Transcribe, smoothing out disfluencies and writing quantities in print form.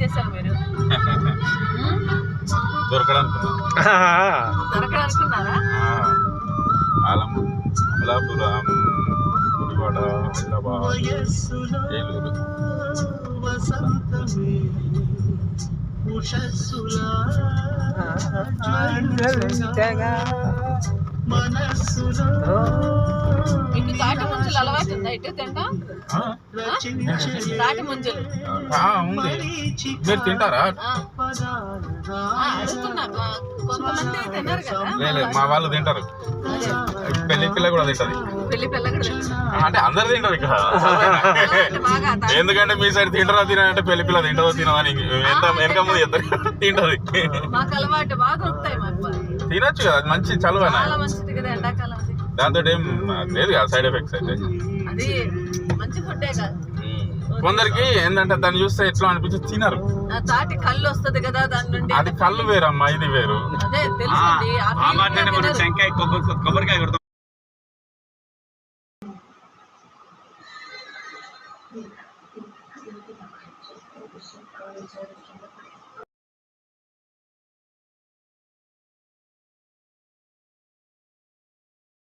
చేశారు మీరు? దొరకడనుకున్నారా? అమలాపురం, గుడివాడ, హైదరాబాద్, ఏలూరు. ఇటు తాటి ముంజలు అలవాటు ఉందా? ఇటు తింటా తాటి ముంజలు ఉంది. మీరు తింటారా? అడుగుతున్నా, కొంతమంది తిన్నారు కదా. లేదు, మా వాళ్ళు తింటారు. పెళ్లి పిల్ల కూడా తింటది. పెళ్లి పిల్ల కూడా అంటే అందరు తింటారు ఇక్కడ. ఎందుకంటే మీ సైడ్ తింటారా తినంటే పెళ్లి పిల్ల తింటదో తినదని ఎంత వెనక ముందు చెప్తారు. తింటది. మాకు అలవాటు బాగా దొరుకుతాయి. తినొచ్చు కదా, మంచి చలువనా. మంచిది కదా ఎండాకాలం. దాంతో ఏం లేదు కదా సైడ్ ఎఫెక్ట్స్ అయితే. అది మంచి ఫుడ్డే కదా. కొందరికి ఏంటంటే దాన్ని చూస్తే ఎట్లా అనిపించి తినరు. తాటి కళ్ళు వస్తుంది కదా దాని నుండి. అది కళ్ళు వేరమ్మా, ఇది వేరు. అదే తెలుసు. కొబ్బరికాయ కొడతాం.